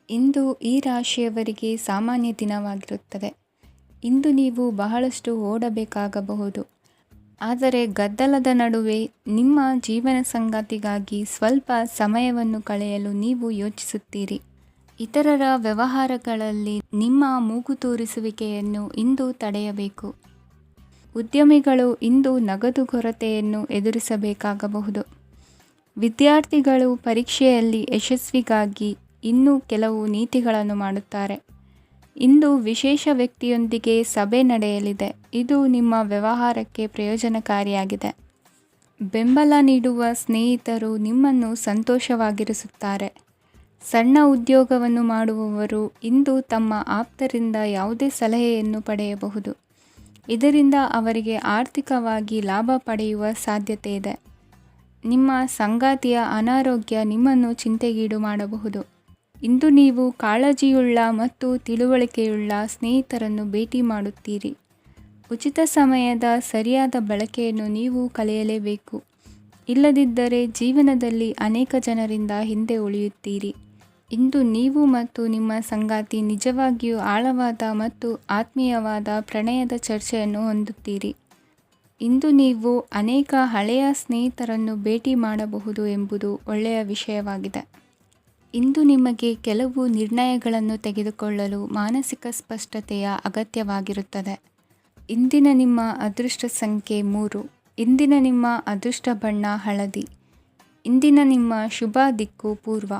ಇಂದು ಈ ರಾಶಿಯವರಿಗೆ ಸಾಮಾನ್ಯ ದಿನವಾಗಿರುತ್ತದೆ. ಇಂದು ನೀವು ಬಹಳಷ್ಟು ಓಡಬೇಕಾಗಬಹುದು. ಆದರೆ ಗದ್ದಲದ ನಡುವೆ ನಿಮ್ಮ ಜೀವನ ಸಂಗಾತಿಗಾಗಿ ಸ್ವಲ್ಪ ಸಮಯವನ್ನು ಕಳೆಯಲು ನೀವು ಯೋಚಿಸುತ್ತೀರಿ. ಇತರರ ವ್ಯವಹಾರಗಳಲ್ಲಿ ನಿಮ್ಮ ಮೂಗು ತೂರಿಸುವಿಕೆಯನ್ನು ಇಂದು ತಡೆಯಬೇಕು. ಉದ್ಯಮಿಗಳು ಇಂದು ನಗದು ಕೊರತೆಯನ್ನು ಎದುರಿಸಬೇಕಾಗಬಹುದು. ವಿದ್ಯಾರ್ಥಿಗಳು ಪರೀಕ್ಷೆಯಲ್ಲಿ ಯಶಸ್ವಿಗಾಗಿ ಇನ್ನೂ ಕೆಲವು ನೀತಿಗಳನ್ನು ಮಾಡುತ್ತಾರೆ. ಇಂದು ವಿಶೇಷ ವ್ಯಕ್ತಿಯೊಂದಿಗೆ ಸಭೆ ನಡೆಯಲಿದೆ. ಇದು ನಿಮ್ಮ ವ್ಯವಹಾರಕ್ಕೆ ಪ್ರಯೋಜನಕಾರಿಯಾಗಿದೆ. ಬೆಂಬಲ ನೀಡುವ ಸ್ನೇಹಿತರು ನಿಮ್ಮನ್ನು ಸಂತೋಷವಾಗಿರಿಸುತ್ತಾರೆ. ಸಣ್ಣ ಉದ್ಯೋಗವನ್ನು ಮಾಡುವವರು ಇಂದು ತಮ್ಮ ಆಪ್ತರಿಂದ ಯಾವುದೇ ಸಲಹೆಯನ್ನು ಪಡೆಯಬಹುದು. ಇದರಿಂದ ಅವರಿಗೆ ಆರ್ಥಿಕವಾಗಿ ಲಾಭ ಪಡೆಯುವ ಸಾಧ್ಯತೆ ಇದೆ. ನಿಮ್ಮ ಸಂಗಾತಿಯ ಅನಾರೋಗ್ಯ ನಿಮ್ಮನ್ನು ಚಿಂತೆಗೀಡು ಮಾಡಬಹುದು. ಇಂದು ನೀವು ಕಾಳಜಿಯುಳ್ಳ ಮತ್ತು ತಿಳುವಳಿಕೆಯುಳ್ಳ ಸ್ನೇಹಿತರನ್ನು ಭೇಟಿ ಮಾಡುತ್ತೀರಿ. ಉಚಿತ ಸಮಯದ ಸರಿಯಾದ ಬಳಕೆಯನ್ನು ನೀವು ಕಲಿಯಲೇಬೇಕು. ಇಲ್ಲದಿದ್ದರೆ ಜೀವನದಲ್ಲಿ ಅನೇಕ ಜನರಿಂದ ಹಿಂದೆ ಉಳಿಯುತ್ತೀರಿ. ಇಂದು ನೀವು ಮತ್ತು ನಿಮ್ಮ ಸಂಗಾತಿ ನಿಜವಾಗಿಯೂ ಆಳವಾದ ಮತ್ತು ಆತ್ಮೀಯವಾದ ಪ್ರಣಯದ ಚರ್ಚೆಯನ್ನು ಹೊಂದುತ್ತೀರಿ. ಇಂದು ನೀವು ಅನೇಕ ಹಳೆಯ ಸ್ನೇಹಿತರನ್ನು ಭೇಟಿ ಮಾಡಬಹುದು ಎಂಬುದು ಒಳ್ಳೆಯ ವಿಷಯವಾಗಿದೆ. ಇಂದು ನಿಮಗೆ ಕೆಲವು ನಿರ್ಣಯಗಳನ್ನು ತೆಗೆದುಕೊಳ್ಳಲು ಮಾನಸಿಕ ಸ್ಪಷ್ಟತೆಯ ಅಗತ್ಯವಾಗಿರುತ್ತದೆ. ಇಂದಿನ ನಿಮ್ಮ ಅದೃಷ್ಟ ಸಂಖ್ಯೆ 3. ಇಂದಿನ ನಿಮ್ಮ ಅದೃಷ್ಟ ಬಣ್ಣ ಹಳದಿ. ಇಂದಿನ ನಿಮ್ಮ ಶುಭ ದಿಕ್ಕು ಪೂರ್ವ.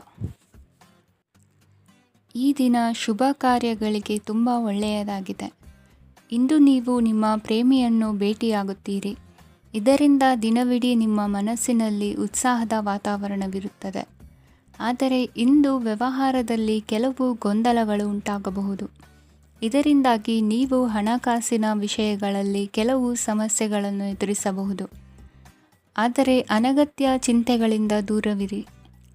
ಈ ದಿನ ಶುಭ ಕಾರ್ಯಗಳಿಗೆ ತುಂಬ ಒಳ್ಳೆಯದಾಗಿದೆ. ಇಂದು ನೀವು ನಿಮ್ಮ ಪ್ರೇಮಿಯನ್ನು ಭೇಟಿಯಾಗುತ್ತೀರಿ. ಇದರಿಂದ ದಿನವಿಡೀ ನಿಮ್ಮ ಮನಸ್ಸಿನಲ್ಲಿ ಉತ್ಸಾಹದ ವಾತಾವರಣವಿರುತ್ತದೆ. ಆದರೆ ಇಂದು ವ್ಯವಹಾರದಲ್ಲಿ ಕೆಲವು ಗೊಂದಲಗಳು ಉಂಟಾಗಬಹುದು. ಇದರಿಂದಾಗಿ ನೀವು ಹಣಕಾಸಿನ ವಿಷಯಗಳಲ್ಲಿ ಕೆಲವು ಸಮಸ್ಯೆಗಳನ್ನು ಎದುರಿಸಬಹುದು. ಆದರೆ ಅನಗತ್ಯ ಚಿಂತೆಗಳಿಂದ ದೂರವಿರಿ.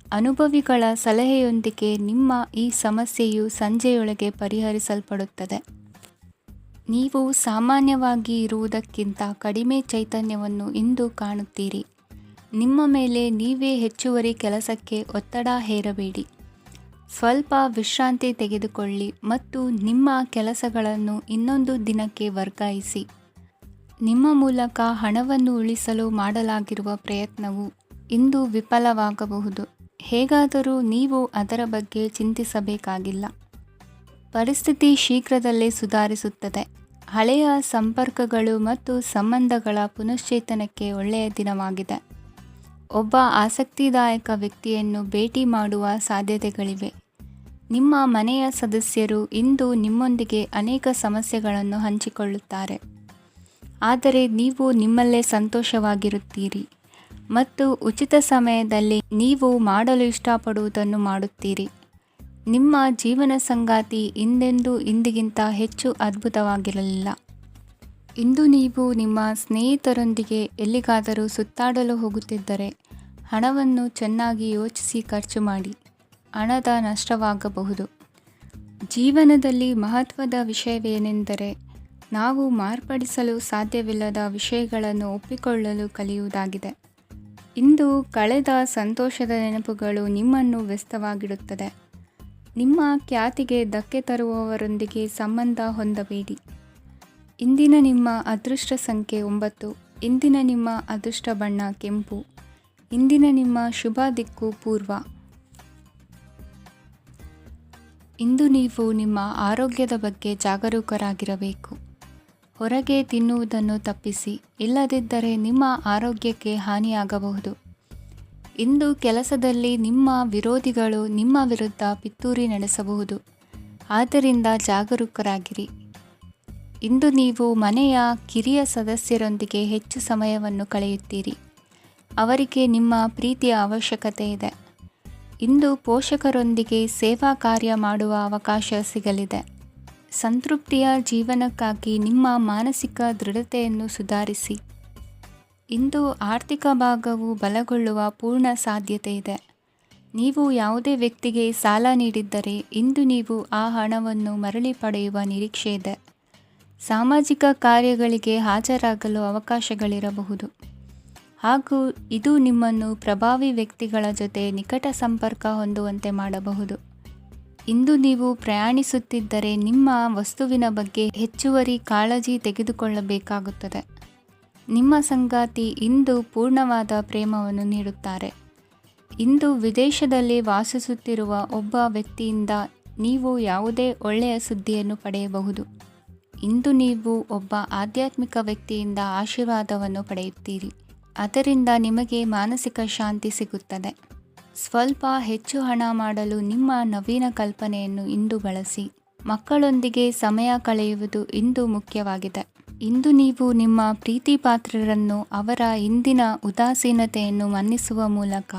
ಅನುಭವಿಗಳ ಸಲಹೆಯೊಂದಿಗೆ ನಿಮ್ಮ ಈ ಸಮಸ್ಯೆಯು ಸಂಜೆಯೊಳಗೆ ಪರಿಹರಿಸಲ್ಪಡುತ್ತದೆ. ನೀವು ಸಾಮಾನ್ಯವಾಗಿ ಇರುವುದಕ್ಕಿಂತ ಕಡಿಮೆ ಚೈತನ್ಯವನ್ನು ಇಂದು ಕಾಣುತ್ತೀರಿ. ನಿಮ್ಮ ಮೇಲೆ ನೀವೇ ಹೆಚ್ಚುವರಿ ಕೆಲಸಕ್ಕೆ ಒತ್ತಡ ಹೇರಬೇಡಿ. ಸ್ವಲ್ಪ ವಿಶ್ರಾಂತಿ ತೆಗೆದುಕೊಳ್ಳಿ ಮತ್ತು ನಿಮ್ಮ ಕೆಲಸಗಳನ್ನು ಇನ್ನೊಂದು ದಿನಕ್ಕೆ ವರ್ಗಾಯಿಸಿ. ನಿಮ್ಮ ಮೂಲಕ ಹಣವನ್ನು ಉಳಿಸಲು ಮಾಡಲಾಗಿರುವ ಪ್ರಯತ್ನವು ಇಂದು ವಿಫಲವಾಗಬಹುದು. ಹೇಗಾದರೂ ನೀವು ಅದರ ಬಗ್ಗೆ ಚಿಂತಿಸಬೇಕಾಗಿಲ್ಲ. ಪರಿಸ್ಥಿತಿ ಶೀಘ್ರದಲ್ಲೇ ಸುಧಾರಿಸುತ್ತದೆ. ಹಳೆಯ ಸಂಪರ್ಕಗಳು ಮತ್ತು ಸಂಬಂಧಗಳ ಪುನಶ್ಚೇತನಕ್ಕೆ ಒಳ್ಳೆಯ ದಿನವಾಗಿದೆ. ಒಬ್ಬ ಆಸಕ್ತಿದಾಯಕ ವ್ಯಕ್ತಿಯನ್ನು ಭೇಟಿ ಮಾಡುವ ಸಾಧ್ಯತೆಗಳಿವೆ. ನಿಮ್ಮ ಮನೆಯ ಸದಸ್ಯರು ಇಂದು ನಿಮ್ಮೊಂದಿಗೆ ಅನೇಕ ಸಮಸ್ಯೆಗಳನ್ನು ಹಂಚಿಕೊಳ್ಳುತ್ತಾರೆ. ಆದರೆ ನೀವು ನಿಮ್ಮಲ್ಲೇ ಸಂತೋಷವಾಗಿರುತ್ತೀರಿ ಮತ್ತು ಉಚಿತ ಸಮಯದಲ್ಲಿ ನೀವು ಮಾಡಲು ಇಷ್ಟಪಡುವುದನ್ನು ಮಾಡುತ್ತೀರಿ. ನಿಮ್ಮ ಜೀವನ ಸಂಗಾತಿ ಇಂದೆಂದೂ ಇಂದಿಗಿಂತ ಹೆಚ್ಚು ಅದ್ಭುತವಾಗಿರಲಿಲ್ಲ. ಇಂದು ನೀವು ನಿಮ್ಮ ಸ್ನೇಹಿತರೊಂದಿಗೆ ಎಲ್ಲಿಗಾದರೂ ಸುತ್ತಾಡಲು ಹೋಗುತ್ತಿದ್ದರೆ ಹಣವನ್ನು ಚೆನ್ನಾಗಿ ಯೋಚಿಸಿ ಖರ್ಚು ಮಾಡಿ. ಹಣದ ನಷ್ಟವಾಗಬಹುದು. ಜೀವನದಲ್ಲಿ ಮಹತ್ವದ ವಿಷಯವೇನೆಂದರೆ ನಾವು ಮಾರ್ಪಡಿಸಲು ಸಾಧ್ಯವಿಲ್ಲದ ವಿಷಯಗಳನ್ನು ಒಪ್ಪಿಕೊಳ್ಳಲು ಕಲಿಯುವುದಾಗಿದೆ. ಇಂದು ಕಳೆದ ಸಂತೋಷದ ನೆನಪುಗಳು ನಿಮ್ಮನ್ನು ವ್ಯಸ್ತವಾಗಿಡುತ್ತದೆ. ನಿಮ್ಮ ಖ್ಯಾತಿಗೆ ಧಕ್ಕೆ ತರುವವರೊಂದಿಗೆ ಸಂಬಂಧ ಹೊಂದಬೇಡಿ. ಇಂದಿನ ನಿಮ್ಮ ಅದೃಷ್ಟ ಸಂಖ್ಯೆ 9. ಇಂದಿನ ನಿಮ್ಮ ಅದೃಷ್ಟ ಬಣ್ಣ ಕೆಂಪು. ಇಂದಿನ ನಿಮ್ಮ ಶುಭ ದಿಕ್ಕು ಪೂರ್ವ. ಇಂದು ನೀವು ನಿಮ್ಮ ಆರೋಗ್ಯದ ಬಗ್ಗೆ ಜಾಗರೂಕರಾಗಿರಬೇಕು. ಹೊರಗೆ ತಿನ್ನುವುದನ್ನು ತಪ್ಪಿಸಿ. ಇಲ್ಲದಿದ್ದರೆ ನಿಮ್ಮ ಆರೋಗ್ಯಕ್ಕೆ ಹಾನಿಯಾಗಬಹುದು. ಇಂದು ಕೆಲಸದಲ್ಲಿ ನಿಮ್ಮ ವಿರೋಧಿಗಳು ನಿಮ್ಮ ವಿರುದ್ಧ ಪಿತೂರಿ ನಡೆಸಬಹುದು. ಆದ್ದರಿಂದ ಜಾಗರೂಕರಾಗಿರಿ. ಇಂದು ನೀವು ಮನೆಯ ಕಿರಿಯ ಸದಸ್ಯರೊಂದಿಗೆ ಹೆಚ್ಚು ಸಮಯವನ್ನು ಕಳೆಯುತ್ತೀರಿ. ಅವರಿಗೆ ನಿಮ್ಮ ಪ್ರೀತಿಯ ಅವಶ್ಯಕತೆ ಇದೆ. ಇಂದು ಪೋಷಕರೊಂದಿಗೆ ಸೇವಾ ಕಾರ್ಯ ಮಾಡುವ ಅವಕಾಶ ಸಿಗಲಿದೆ. ಸಂತೃಪ್ತಿಯ ಜೀವನಕ್ಕಾಗಿ ನಿಮ್ಮ ಮಾನಸಿಕ ದೃಢತೆಯನ್ನು ಸುಧಾರಿಸಿ. ಇಂದು ಆರ್ಥಿಕ ಭಾಗವು ಬಲಗೊಳ್ಳುವ ಪೂರ್ಣ ಸಾಧ್ಯತೆ ಇದೆ. ನೀವು ಯಾವುದೇ ವ್ಯಕ್ತಿಗೆ ಸಾಲ ನೀಡಿದ್ದರೆ ಇಂದು ನೀವು ಆ ಹಣವನ್ನು ಮರಳಿ ಪಡೆಯುವ ನಿರೀಕ್ಷೆ ಇದೆ. ಸಾಮಾಜಿಕ ಕಾರ್ಯಗಳಿಗೆ ಹಾಜರಾಗಲು ಅವಕಾಶಗಳಿರಬಹುದು. ಹಾಗೂ ಇದು ನಿಮ್ಮನ್ನು ಪ್ರಭಾವಿ ವ್ಯಕ್ತಿಗಳ ಜೊತೆ ನಿಕಟ ಸಂಪರ್ಕ ಹೊಂದುವಂತೆ ಮಾಡಬಹುದು. ಇಂದು ನೀವು ಪ್ರಯಾಣಿಸುತ್ತಿದ್ದರೆ ನಿಮ್ಮ ವಸ್ತುವಿನ ಬಗ್ಗೆ ಹೆಚ್ಚುವರಿ ಕಾಳಜಿ ತೆಗೆದುಕೊಳ್ಳಬೇಕಾಗುತ್ತದೆ. ನಿಮ್ಮ ಸಂಗಾತಿ ಇಂದು ಪೂರ್ಣವಾದ ಪ್ರೇಮವನ್ನು ನೀಡುತ್ತಾರೆ. ಇಂದು ವಿದೇಶದಲ್ಲಿ ವಾಸಿಸುತ್ತಿರುವ ಒಬ್ಬ ವ್ಯಕ್ತಿಯಿಂದ ನೀವು ಯಾವುದೇ ಒಳ್ಳೆಯ ಸುದ್ದಿಯನ್ನು ಪಡೆಯಬಹುದು. ಇಂದು ನೀವು ಒಬ್ಬ ಆಧ್ಯಾತ್ಮಿಕ ವ್ಯಕ್ತಿಯಿಂದ ಆಶೀರ್ವಾದವನ್ನು ಪಡೆಯುತ್ತೀರಿ. ಅದರಿಂದ ನಿಮಗೆ ಮಾನಸಿಕ ಶಾಂತಿ ಸಿಗುತ್ತದೆ. ಸ್ವಲ್ಪ ಹೆಚ್ಚು ಹಣ ಮಾಡಲು ನಿಮ್ಮ ನವೀನ ಕಲ್ಪನೆಯನ್ನು ಇಂದು ಬಳಸಿ. ಮಕ್ಕಳೊಂದಿಗೆ ಸಮಯ ಕಳೆಯುವುದು ಇಂದು ಮುಖ್ಯವಾಗಿದೆ. ಇಂದು ನೀವು ನಿಮ್ಮ ಪ್ರೀತಿ ಪಾತ್ರರನ್ನು ಅವರ ಇಂದಿನ ಉದಾಸೀನತೆಯನ್ನು ಮನ್ನಿಸುವ ಮೂಲಕ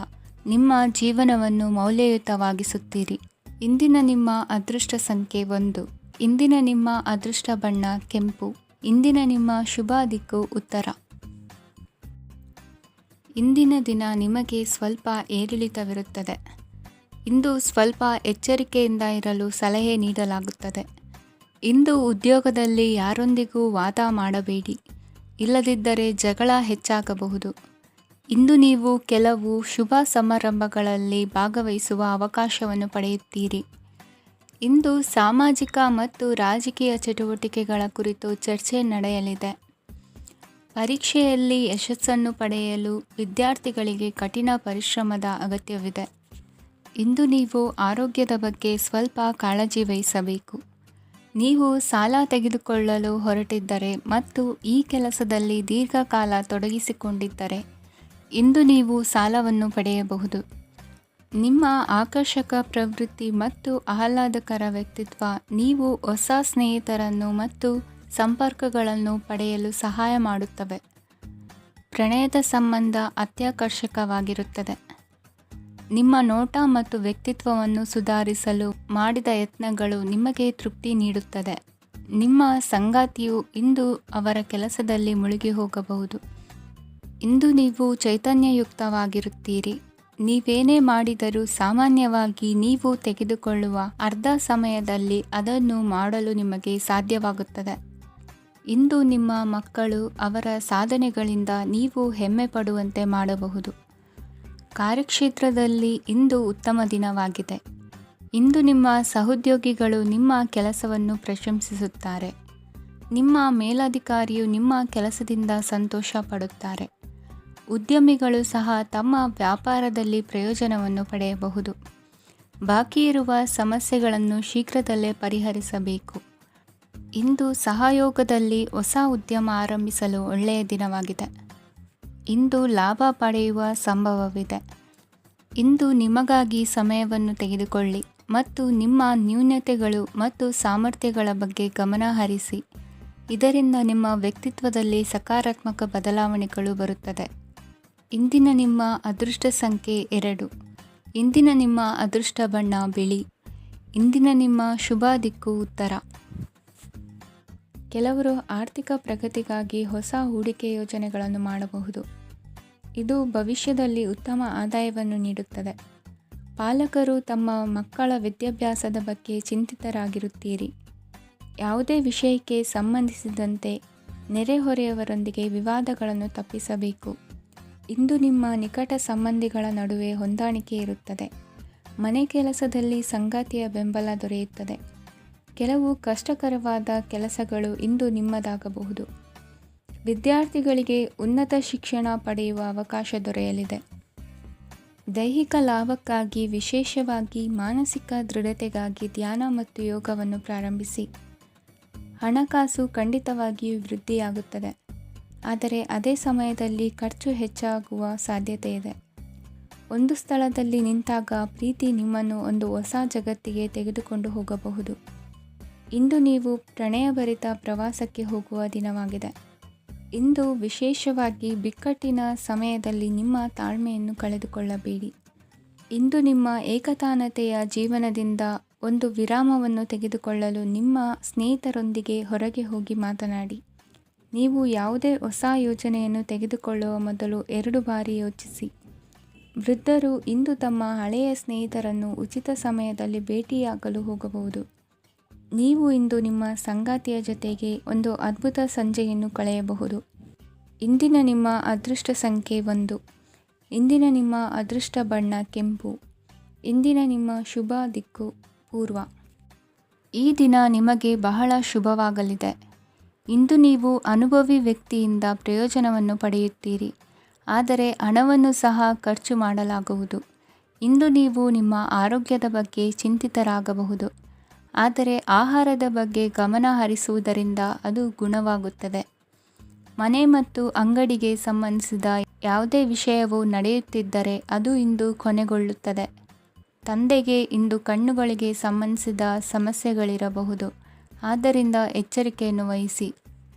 ನಿಮ್ಮ ಜೀವನವನ್ನು ಮೌಲ್ಯಯುತವಾಗಿಸುತ್ತೀರಿ. ಇಂದಿನ ನಿಮ್ಮ ಅದೃಷ್ಟ ಸಂಖ್ಯೆ 1. ಇಂದಿನ ನಿಮ್ಮ ಅದೃಷ್ಟ ಬಣ್ಣ ಕೆಂಪು. ಇಂದಿನ ನಿಮ್ಮ ಶುಭ ದಿಕ್ಕು ಉತ್ತರ. ಇಂದಿನ ದಿನ ನಿಮಗೆ ಸ್ವಲ್ಪ ಏರಿಳಿತವಿರುತ್ತದೆ. ಇಂದು ಸ್ವಲ್ಪ ಎಚ್ಚರಿಕೆಯಿಂದ ಇರಲು ಸಲಹೆ ನೀಡಲಾಗುತ್ತದೆ. ಇಂದು ಉದ್ಯೋಗದಲ್ಲಿ ಯಾರೊಂದಿಗೂ ವಾದ ಮಾಡಬೇಡಿ, ಇಲ್ಲದಿದ್ದರೆ ಜಗಳ ಹೆಚ್ಚಾಗಬಹುದು. ಇಂದು ನೀವು ಕೆಲವು ಶುಭ ಸಮಾರಂಭಗಳಲ್ಲಿ ಭಾಗವಹಿಸುವ ಅವಕಾಶವನ್ನು ಪಡೆಯುತ್ತೀರಿ. ಇಂದು ಸಾಮಾಜಿಕ ಮತ್ತು ರಾಜಕೀಯ ಚಟುವಟಿಕೆಗಳ ಕುರಿತು ಚರ್ಚೆ ನಡೆಯಲಿದೆ. ಪರೀಕ್ಷೆಯಲ್ಲಿ ಯಶಸ್ಸನ್ನು ಪಡೆಯಲು ವಿದ್ಯಾರ್ಥಿಗಳಿಗೆ ಕಠಿಣ ಪರಿಶ್ರಮದ ಅಗತ್ಯವಿದೆ. ಇಂದು ನೀವು ಆರೋಗ್ಯದ ಬಗ್ಗೆ ಸ್ವಲ್ಪ ಕಾಳಜಿ ವಹಿಸಬೇಕು. ನೀವು ಸಾಲ ತೆಗೆದುಕೊಳ್ಳಲು ಹೊರಟಿದ್ದರೆ ಮತ್ತು ಈ ಕೆಲಸದಲ್ಲಿ ದೀರ್ಘಕಾಲ ತೊಡಗಿಸಿಕೊಂಡಿದ್ದರೆ ಇಂದು ನೀವು ಸಾಲವನ್ನು ಪಡೆಯಬಹುದು. ನಿಮ್ಮ ಆಕರ್ಷಕ ಪ್ರವೃತ್ತಿ ಮತ್ತು ಆಹ್ಲಾದಕರ ವ್ಯಕ್ತಿತ್ವ ನೀವು ಹೊಸ ಸ್ನೇಹಿತರನ್ನು ಮತ್ತು ಸಂಪರ್ಕಗಳನ್ನು ಪಡೆಯಲು ಸಹಾಯ ಮಾಡುತ್ತವೆ. ಪ್ರಣಯದ ಸಂಬಂಧ ಅತ್ಯಾಕರ್ಷಕವಾಗಿರುತ್ತದೆ. ನಿಮ್ಮ ನೋಟ ಮತ್ತು ವ್ಯಕ್ತಿತ್ವವನ್ನು ಸುಧಾರಿಸಲು ಮಾಡಿದ ಯತ್ನಗಳು ನಿಮಗೆ ತೃಪ್ತಿ ನೀಡುತ್ತದೆ. ನಿಮ್ಮ ಸಂಗಾತಿಯು ಇಂದು ಅವರ ಕೆಲಸದಲ್ಲಿ ಮುಳುಗಿ ಹೋಗಬಹುದು. ಇಂದು ನೀವು ಚೈತನ್ಯಯುಕ್ತವಾಗಿರುತ್ತೀರಿ. ನೀವೇನೇ ಮಾಡಿದರೂ ಸಾಮಾನ್ಯವಾಗಿ ನೀವು ತೆಗೆದುಕೊಳ್ಳುವ ಅರ್ಧ ಸಮಯದಲ್ಲಿ ಅದನ್ನು ಮಾಡಲು ನಿಮಗೆ ಸಾಧ್ಯವಾಗುತ್ತದೆ. ಇಂದು ನಿಮ್ಮ ಮಕ್ಕಳು ಅವರ ಸಾಧನೆಗಳಿಂದ ನೀವು ಹೆಮ್ಮೆ ಪಡುವಂತೆ ಮಾಡಬಹುದು. ಕಾರ್ಯಕ್ಷೇತ್ರದಲ್ಲಿ ಇಂದು ಉತ್ತಮ ದಿನವಾಗಿದೆ. ಇಂದು ನಿಮ್ಮ ಸಹೋದ್ಯೋಗಿಗಳು ನಿಮ್ಮ ಕೆಲಸವನ್ನು ಪ್ರಶಂಸಿಸುತ್ತಾರೆ. ನಿಮ್ಮ ಮೇಲಧಿಕಾರಿಯು ನಿಮ್ಮ ಕೆಲಸದಿಂದ ಸಂತೋಷ ಪಡುತ್ತಾರೆ. ಉದ್ಯಮಿಗಳು ಸಹ ತಮ್ಮ ವ್ಯಾಪಾರದಲ್ಲಿ ಪ್ರಯೋಜನವನ್ನು ಪಡೆಯಬಹುದು. ಬಾಕಿ ಇರುವ ಸಮಸ್ಯೆಗಳನ್ನು ಶೀಘ್ರದಲ್ಲೇ ಪರಿಹರಿಸಬೇಕು. ಇಂದು ಸಹಯೋಗದಲ್ಲಿ ಹೊಸ ಉದ್ಯಮ ಆರಂಭಿಸಲು ಒಳ್ಳೆಯ ದಿನವಾಗಿದೆ. ಇಂದು ಲಾಭ ಪಡೆಯುವ ಸಂಭವವಿದೆ. ಇಂದು ನಿಮಗಾಗಿ ಸಮಯವನ್ನು ತೆಗೆದುಕೊಳ್ಳಿ ಮತ್ತು ನಿಮ್ಮ ನ್ಯೂನತೆಗಳು ಮತ್ತು ಸಾಮರ್ಥ್ಯಗಳ ಬಗ್ಗೆ ಗಮನ ಹರಿಸಿ. ಇದರಿಂದ ನಿಮ್ಮ ವ್ಯಕ್ತಿತ್ವದಲ್ಲಿ ಸಕಾರಾತ್ಮಕ ಬದಲಾವಣೆಗಳು ಬರುತ್ತದೆ. ಇಂದಿನ ನಿಮ್ಮ ಅದೃಷ್ಟ ಸಂಖ್ಯೆ 2. ಇಂದಿನ ನಿಮ್ಮ ಅದೃಷ್ಟ ಬಣ್ಣ ಬಿಳಿ. ಇಂದಿನ ನಿಮ್ಮ ಶುಭ ದಿಕ್ಕು ಉತ್ತರ. ಕೆಲವರು ಆರ್ಥಿಕ ಪ್ರಗತಿಗಾಗಿ ಹೊಸ ಹೂಡಿಕೆ ಯೋಜನೆಗಳನ್ನು ಮಾಡಬಹುದು. ಇದು ಭವಿಷ್ಯದಲ್ಲಿ ಉತ್ತಮ ಆದಾಯವನ್ನು ನೀಡುತ್ತದೆ. ಪಾಲಕರು ತಮ್ಮ ಮಕ್ಕಳ ವಿದ್ಯಾಭ್ಯಾಸದ ಬಗ್ಗೆ ಚಿಂತಿತರಾಗಿರುತ್ತೀರಿ. ಯಾವುದೇ ವಿಷಯಕ್ಕೆ ಸಂಬಂಧಿಸಿದಂತೆ ನೆರೆಹೊರೆಯವರೊಂದಿಗೆ ವಿವಾದಗಳನ್ನು ತಪ್ಪಿಸಬೇಕು. ಇಂದು ನಿಮ್ಮ ನಿಕಟ ಸಂಬಂಧಿಗಳ ನಡುವೆ ಹೊಂದಾಣಿಕೆ ಇರುತ್ತದೆ. ಮನೆ ಕೆಲಸದಲ್ಲಿ ಸಂಗಾತಿಯ ಬೆಂಬಲ ದೊರೆಯುತ್ತದೆ. ಕೆಲವು ಕಷ್ಟಕರವಾದ ಕೆಲಸಗಳು ಇಂದು ನಿಮ್ಮದಾಗಬಹುದು. ವಿದ್ಯಾರ್ಥಿಗಳಿಗೆ ಉನ್ನತ ಶಿಕ್ಷಣ ಪಡೆಯುವ ಅವಕಾಶ ದೊರೆಯಲಿದೆ. ದೈಹಿಕ ಲಾಭಕ್ಕಾಗಿ, ವಿಶೇಷವಾಗಿ ಮಾನಸಿಕ ದೃಢತೆಗಾಗಿ ಧ್ಯಾನ ಮತ್ತು ಯೋಗವನ್ನು ಪ್ರಾರಂಭಿಸಿ. ಹಣಕಾಸು ಖಂಡಿತವಾಗಿಯೂ ವೃದ್ಧಿಯಾಗುತ್ತದೆ, ಆದರೆ ಅದೇ ಸಮಯದಲ್ಲಿ ಖರ್ಚು ಹೆಚ್ಚಾಗುವ ಸಾಧ್ಯತೆ ಇದೆ. ಒಂದು ಸ್ಥಳದಲ್ಲಿ ನಿಂತಾಗ ಪ್ರೀತಿ ನಿಮ್ಮನ್ನು ಒಂದು ಹೊಸ ಜಗತ್ತಿಗೆ ತೆಗೆದುಕೊಂಡು ಹೋಗಬಹುದು. ಇಂದು ನೀವು ಪ್ರಣಯಭರಿತ ಪ್ರವಾಸಕ್ಕೆ ಹೋಗುವ ದಿನವಾಗಿದೆ. ಇಂದು ವಿಶೇಷವಾಗಿ ಬಿಕ್ಕಟ್ಟಿನ ಸಮಯದಲ್ಲಿ ನಿಮ್ಮ ತಾಳ್ಮೆಯನ್ನು ಕಳೆದುಕೊಳ್ಳಬೇಡಿ. ಇಂದು ನಿಮ್ಮ ಏಕತಾನತೆಯ ಜೀವನದಿಂದ ಒಂದು ವಿರಾಮವನ್ನು ತೆಗೆದುಕೊಳ್ಳಲು ನಿಮ್ಮ ಸ್ನೇಹಿತರೊಂದಿಗೆ ಹೊರಗೆ ಹೋಗಿ ಮಾತನಾಡಿ. ನೀವು ಯಾವುದೇ ಹೊಸ ಯೋಜನೆಯನ್ನು ತೆಗೆದುಕೊಳ್ಳುವ ಮೊದಲು 2 ಬಾರಿ ಯೋಚಿಸಿ. ವೃದ್ಧರು ಇಂದು ತಮ್ಮ ಹಳೆಯ ಸ್ನೇಹಿತರನ್ನು ಉಚಿತ ಸಮಯದಲ್ಲಿ ಭೇಟಿಯಾಗಲು ಹೋಗಬಹುದು. ನೀವು ಇಂದು ನಿಮ್ಮ ಸಂಗಾತಿಯ ಜೊತೆಗೆ ಒಂದು ಅದ್ಭುತ ಸಂಜೆಯನ್ನು ಕಳೆಯಬಹುದು. ಇಂದಿನ ನಿಮ್ಮ ಅದೃಷ್ಟ ಸಂಖ್ಯೆ 1. ಇಂದಿನ ನಿಮ್ಮ ಅದೃಷ್ಟ ಬಣ್ಣ ಕೆಂಪು. ಇಂದಿನ ನಿಮ್ಮ ಶುಭ ದಿಕ್ಕು ಪೂರ್ವ. ಈ ದಿನ ನಿಮಗೆ ಬಹಳ ಶುಭವಾಗಲಿದೆ. ಇಂದು ನೀವು ಅನುಭವಿ ವ್ಯಕ್ತಿಯಿಂದ ಪ್ರಯೋಜನವನ್ನು ಪಡೆಯುತ್ತೀರಿ, ಆದರೆ ಹಣವನ್ನು ಸಹ ಖರ್ಚು ಮಾಡಲಾಗುವುದು. ಇಂದು ನೀವು ನಿಮ್ಮ ಆರೋಗ್ಯದ ಬಗ್ಗೆ ಚಿಂತಿತರಾಗಬಹುದು, ಆದರೆ ಆಹಾರದ ಬಗ್ಗೆ ಗಮನ ಹರಿಸುವುದರಿಂದ ಅದು ಗುಣವಾಗುತ್ತದೆ. ಮನೆ ಮತ್ತು ಅಂಗಡಿಗೆ ಸಂಬಂಧಿಸಿದ ಯಾವುದೇ ವಿಷಯವು ನಡೆಯುತ್ತಿದ್ದರೆ ಅದು ಇಂದು ಕೊನೆಗೊಳ್ಳುತ್ತದೆ. ತಂದೆಗೆ ಇಂದು ಕಣ್ಣುಗಳಿಗೆ ಸಂಬಂಧಿಸಿದ ಸಮಸ್ಯೆಗಳಿರಬಹುದು, ಆದ್ದರಿಂದ ಎಚ್ಚರಿಕೆಯನ್ನು ವಹಿಸಿ.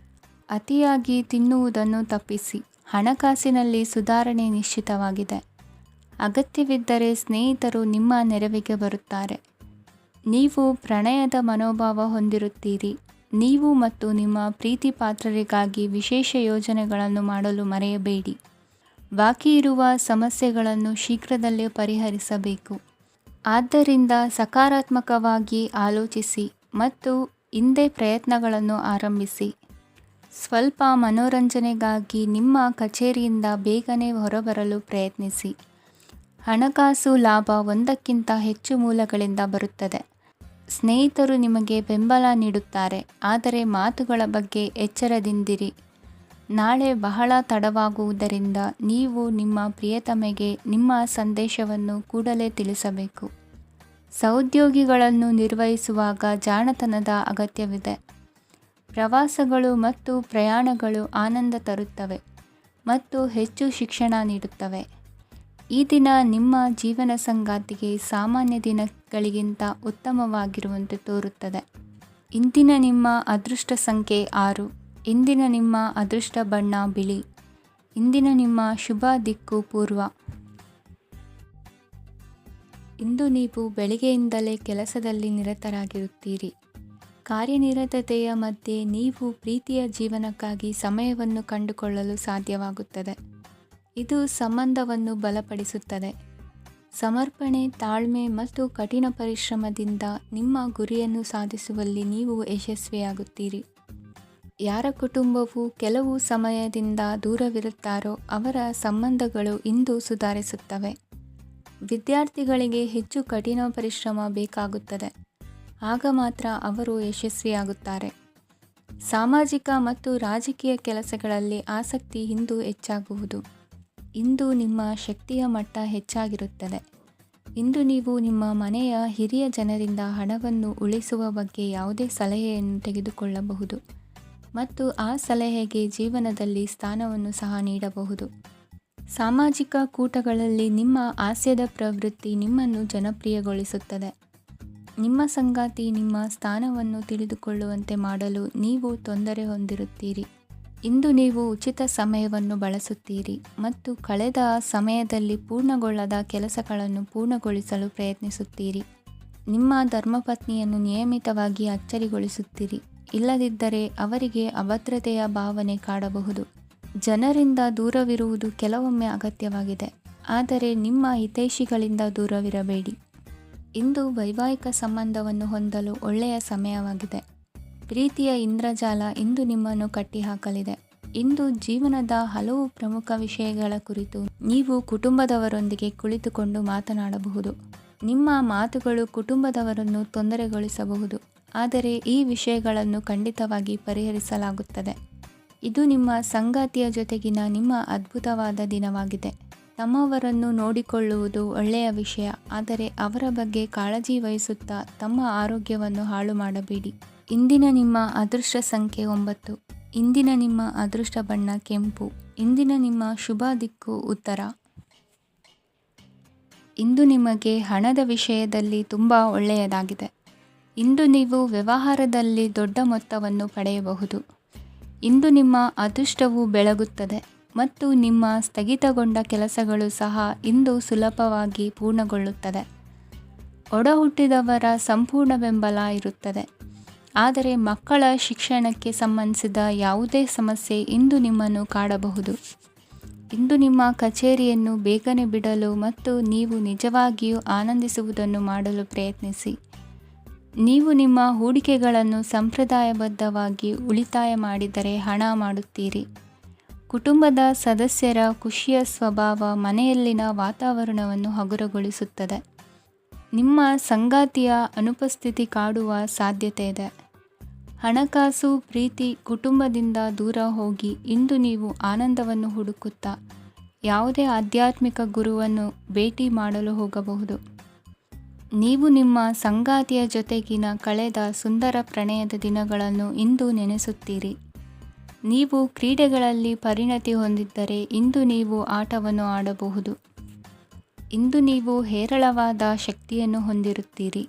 ಅತಿಯಾಗಿ ತಿನ್ನುವುದನ್ನು ತಪ್ಪಿಸಿ. ಹಣಕಾಸಿನಲ್ಲಿ ಸುಧಾರಣೆ ನಿಶ್ಚಿತವಾಗಿದೆ. ಅಗತ್ಯವಿದ್ದರೆ ಸ್ನೇಹಿತರು ನಿಮ್ಮ ನೆರವಿಗೆ ಬರುತ್ತಾರೆ. ನೀವು ಪ್ರಣಯದ ಮನೋಭಾವ ಹೊಂದಿರುತ್ತೀರಿ. ನೀವು ಮತ್ತು ನಿಮ್ಮ ಪ್ರೀತಿ ಪಾತ್ರರಿಗಾಗಿ ವಿಶೇಷ ಯೋಜನೆಗಳನ್ನು ಮಾಡಲು ಮರೆಯಬೇಡಿ. ಬಾಕಿ ಇರುವ ಸಮಸ್ಯೆಗಳನ್ನು ಶೀಘ್ರದಲ್ಲೇ ಪರಿಹರಿಸಬೇಕು. ಆದ್ದರಿಂದ ಸಕಾರಾತ್ಮಕವಾಗಿ ಆಲೋಚಿಸಿ ಮತ್ತು ಇಂದೇ ಪ್ರಯತ್ನಗಳನ್ನು ಆರಂಭಿಸಿ. ಸ್ವಲ್ಪ ಮನೋರಂಜನೆಗಾಗಿ ನಿಮ್ಮ ಕಚೇರಿಯಿಂದ ಬೇಗನೆ ಹೊರಬರಲು ಪ್ರಯತ್ನಿಸಿ. ಹಣಕಾಸು ಲಾಭ ಒಂದಕ್ಕಿಂತ ಹೆಚ್ಚು ಮೂಲಗಳಿಂದ ಬರುತ್ತದೆ. ಸ್ನೇಹಿತರು ನಿಮಗೆ ಬೆಂಬಲ ನೀಡುತ್ತಾರೆ, ಆದರೆ ಮಾತುಗಳ ಬಗ್ಗೆ ಎಚ್ಚರದಿಂದಿರಿ. ನಾಳೆ ಬಹಳ ತಡವಾಗುವುದರಿಂದ ನೀವು ನಿಮ್ಮ ಪ್ರಿಯತಮೆಗೆ ನಿಮ್ಮ ಸಂದೇಶವನ್ನು ಕೂಡಲೇ ತಿಳಿಸಬೇಕು. ಸಹೋದ್ಯೋಗಿಗಳನ್ನು ನಿರ್ವಹಿಸುವಾಗ ಜಾಣತನದ ಅಗತ್ಯವಿದೆ. ಪ್ರವಾಸಗಳು ಮತ್ತು ಪ್ರಯಾಣಗಳು ಆನಂದ ತರುತ್ತವೆ ಮತ್ತು ಹೆಚ್ಚು ಶಿಕ್ಷಣ ನೀಡುತ್ತವೆ. ಈ ದಿನ ನಿಮ್ಮ ಜೀವನ ಸಂಗಾತಿಗೆ ಸಾಮಾನ್ಯ ದಿನಗಳಿಗಿಂತ ಉತ್ತಮವಾಗಿರುವಂತೆ ತೋರುತ್ತದೆ. ಇಂದಿನ ನಿಮ್ಮ ಅದೃಷ್ಟ ಸಂಖ್ಯೆ 6. ಇಂದಿನ ನಿಮ್ಮ ಅದೃಷ್ಟ ಬಣ್ಣ ಬಿಳಿ. ಇಂದಿನ ನಿಮ್ಮ ಶುಭ ದಿಕ್ಕು ಪೂರ್ವ. ಇಂದು ನೀವು ಬೆಳಿಗ್ಗೆಯಿಂದಲೇ ಕೆಲಸದಲ್ಲಿ ನಿರತರಾಗಿರುತ್ತೀರಿ. ಕಾರ್ಯನಿರತತೆಯ ಮಧ್ಯೆ ನೀವು ಪ್ರೀತಿಯ ಜೀವನಕ್ಕಾಗಿ ಸಮಯವನ್ನು ಕಂಡುಕೊಳ್ಳಲು ಸಾಧ್ಯವಾಗುತ್ತದೆ. ಇದು ಸಂಬಂಧವನ್ನು ಬಲಪಡಿಸುತ್ತದೆ. ಸಮರ್ಪಣೆ, ತಾಳ್ಮೆ ಮತ್ತು ಕಠಿಣ ಪರಿಶ್ರಮದಿಂದ ನಿಮ್ಮ ಗುರಿಯನ್ನು ಸಾಧಿಸುವಲ್ಲಿ ನೀವು ಯಶಸ್ವಿಯಾಗುತ್ತೀರಿ. ಯಾರ ಕುಟುಂಬವು ಕೆಲವು ಸಮಯದಿಂದ ದೂರವಿರುತ್ತಾರೋ ಅವರ ಸಂಬಂಧಗಳು ಇಂದು ಸುಧಾರಿಸುತ್ತವೆ. ವಿದ್ಯಾರ್ಥಿಗಳಿಗೆ ಹೆಚ್ಚು ಕಠಿಣ ಪರಿಶ್ರಮ ಬೇಕಾಗುತ್ತದೆ, ಆಗ ಮಾತ್ರ ಅವರು ಯಶಸ್ವಿಯಾಗುತ್ತಾರೆ. ಸಾಮಾಜಿಕ ಮತ್ತು ರಾಜಕೀಯ ಕೆಲಸಗಳಲ್ಲಿ ಆಸಕ್ತಿ ಇಂದು ಹೆಚ್ಚಾಗುವುದು. ಇಂದು ನಿಮ್ಮ ಶಕ್ತಿಯ ಮಟ್ಟ ಹೆಚ್ಚಾಗಿರುತ್ತದೆ. ಇಂದು ನೀವು ನಿಮ್ಮ ಮನೆಯ ಹಿರಿಯ ಜನರಿಂದ ಹಣವನ್ನು ಉಳಿಸುವ ಬಗ್ಗೆ ಯಾವುದೇ ಸಲಹೆಯನ್ನು ತೆಗೆದುಕೊಳ್ಳಬಹುದು ಮತ್ತು ಆ ಸಲಹೆಗೆ ಜೀವನದಲ್ಲಿ ಸ್ಥಾನವನ್ನು ಸಹ ನೀಡಬಹುದು. ಸಾಮಾಜಿಕ ಕೂಟಗಳಲ್ಲಿ ನಿಮ್ಮ ಹಾಸ್ಯದ ಪ್ರವೃತ್ತಿ ನಿಮ್ಮನ್ನು ಜನಪ್ರಿಯಗೊಳಿಸುತ್ತದೆ. ನಿಮ್ಮ ಸಂಗಾತಿ ನಿಮ್ಮ ಸ್ಥಾನವನ್ನು ತಿಳಿದುಕೊಳ್ಳುವಂತೆ ಮಾಡಲು ನೀವು ತೊಂದರೆ ಹೊಂದಿರುತ್ತೀರಿ. ಇಂದು ನೀವು ಉಚಿತ ಸಮಯವನ್ನು ಬಳಸುತ್ತೀರಿ ಮತ್ತು ಕಳೆದ ಸಮಯದಲ್ಲಿ ಪೂರ್ಣಗೊಳ್ಳದ ಕೆಲಸಗಳನ್ನು ಪೂರ್ಣಗೊಳಿಸಲು ಪ್ರಯತ್ನಿಸುತ್ತೀರಿ. ನಿಮ್ಮ ಧರ್ಮಪತ್ನಿಯನ್ನು ನಿಯಮಿತವಾಗಿ ಅಚ್ಚರಿಗೊಳಿಸುತ್ತೀರಿ, ಇಲ್ಲದಿದ್ದರೆ ಅವರಿಗೆ ಅಭದ್ರತೆಯ ಭಾವನೆ ಕಾಡಬಹುದು. ಜನರಿಂದ ದೂರವಿರುವುದು ಕೆಲವೊಮ್ಮೆ ಅಗತ್ಯವಾಗಿದೆ, ಆದರೆ ನಿಮ್ಮ ಹಿತೈಷಿಗಳಿಂದ ದೂರವಿರಬೇಡಿ. ಇಂದು ವೈವಾಹಿಕ ಸಂಬಂಧವನ್ನು ಹೊಂದಲು ಒಳ್ಳೆಯ ಸಮಯವಾಗಿದೆ. ಪ್ರೀತಿಯ ಇಂದ್ರಜಾಲ ಇಂದು ನಿಮ್ಮನ್ನು ಕಟ್ಟಿಹಾಕಲಿದೆ. ಇಂದು ಜೀವನದ ಹಲವು ಪ್ರಮುಖ ವಿಷಯಗಳ ಕುರಿತು ನೀವು ಕುಟುಂಬದವರೊಂದಿಗೆ ಕುಳಿತುಕೊಂಡು ಮಾತನಾಡಬಹುದು. ನಿಮ್ಮ ಮಾತುಗಳು ಕುಟುಂಬದವರನ್ನು ತೊಂದರೆಗೊಳಿಸಬಹುದು, ಆದರೆ ಈ ವಿಷಯಗಳನ್ನು ಖಂಡಿತವಾಗಿ ಪರಿಹರಿಸಲಾಗುತ್ತದೆ. ಇದು ನಿಮ್ಮ ಸಂಗಾತಿಯ ಜೊತೆಗಿನ ನಿಮ್ಮ ಅದ್ಭುತವಾದ ದಿನವಾಗಿದೆ. ತಮ್ಮವರನ್ನು ನೋಡಿಕೊಳ್ಳುವುದು ಒಳ್ಳೆಯ ವಿಷಯ, ಆದರೆ ಅವರ ಬಗ್ಗೆ ಕಾಳಜಿ ವಹಿಸುತ್ತಾ ತಮ್ಮ ಆರೋಗ್ಯವನ್ನು ಹಾಳು ಮಾಡಬೇಡಿ. ಇಂದಿನ ನಿಮ್ಮ ಅದೃಷ್ಟ ಸಂಖ್ಯೆ 9. ಇಂದಿನ ನಿಮ್ಮ ಅದೃಷ್ಟ ಬಣ್ಣ ಕೆಂಪು. ಇಂದಿನ ನಿಮ್ಮ ಶುಭ ದಿಕ್ಕು ಉತ್ತರ. ಇಂದು ನಿಮಗೆ ಹಣದ ವಿಷಯದಲ್ಲಿ ತುಂಬ ಒಳ್ಳೆಯದಾಗಿದೆ. ಇಂದು ನೀವು ವ್ಯವಹಾರದಲ್ಲಿ ದೊಡ್ಡ ಮೊತ್ತವನ್ನು ಪಡೆಯಬಹುದು. ಇಂದು ನಿಮ್ಮ ಅದೃಷ್ಟವು ಬೆಳಗುತ್ತದೆ ಮತ್ತು ನಿಮ್ಮ ಸ್ಥಗಿತಗೊಂಡ ಕೆಲಸಗಳು ಸಹ ಇಂದು ಸುಲಭವಾಗಿ ಪೂರ್ಣಗೊಳ್ಳುತ್ತದೆ. ಒಡಹುಟ್ಟಿದವರ ಸಂಪೂರ್ಣ ಬೆಂಬಲ ಇರುತ್ತದೆ, ಆದರೆ ಮಕ್ಕಳ ಶಿಕ್ಷಣಕ್ಕೆ ಸಂಬಂಧಿಸಿದ ಯಾವುದೇ ಸಮಸ್ಯೆ ಇಂದು ನಿಮ್ಮನ್ನು ಕಾಡಬಹುದು. ಇಂದು ನಿಮ್ಮ ಕಚೇರಿಯನ್ನು ಬೇಗನೆ ಬಿಡಲು ಮತ್ತು ನೀವು ನಿಜವಾಗಿಯೂ ಆನಂದಿಸುವುದನ್ನು ಮಾಡಲು ಪ್ರಯತ್ನಿಸಿ. ನೀವು ನಿಮ್ಮ ಹೂಡಿಕೆಗಳನ್ನು ಸಂಪ್ರದಾಯಬದ್ಧವಾಗಿ ಉಳಿತಾಯ ಮಾಡಿದರೆ ಹಣ ಮಾಡುತ್ತೀರಿ. ಕುಟುಂಬದ ಸದಸ್ಯರ ಖುಷಿಯ ಸ್ವಭಾವ ಮನೆಯಲ್ಲಿನ ವಾತಾವರಣವನ್ನು ಹಗುರಗೊಳಿಸುತ್ತದೆ. ನಿಮ್ಮ ಸಂಗಾತಿಯ ಅನುಪಸ್ಥಿತಿ ಕಾಡುವ ಸಾಧ್ಯತೆ ಇದೆ. ಹಣಕಾಸು, ಪ್ರೀತಿ, ಕುಟುಂಬದಿಂದ ದೂರ ಹೋಗಿ ಇಂದು ನೀವು ಆನಂದವನ್ನು ಹುಡುಕುತ್ತಾ ಯಾವುದೇ ಆಧ್ಯಾತ್ಮಿಕ ಗುರುವನ್ನು ಭೇಟಿ ಮಾಡಲು ಹೋಗಬಹುದು. ನೀವು ನಿಮ್ಮ ಸಂಗಾತಿಯ ಜೊತೆಗಿನ ಕಳೆದ ಸುಂದರ ಪ್ರಣಯದ ದಿನಗಳನ್ನು ಇಂದು ನೆನೆಸುತ್ತೀರಿ. ನೀವು ಕ್ರೀಡೆಗಳಲ್ಲಿ ಪರಿಣತಿ ಹೊಂದಿದ್ದರೆ ಇಂದು ನೀವು ಆಟವನ್ನು ಆಡಬಹುದು. ಇಂದು ನೀವು ಹೇರಳವಾದ ಶಕ್ತಿಯನ್ನು ಹೊಂದಿರುತ್ತೀರಿ.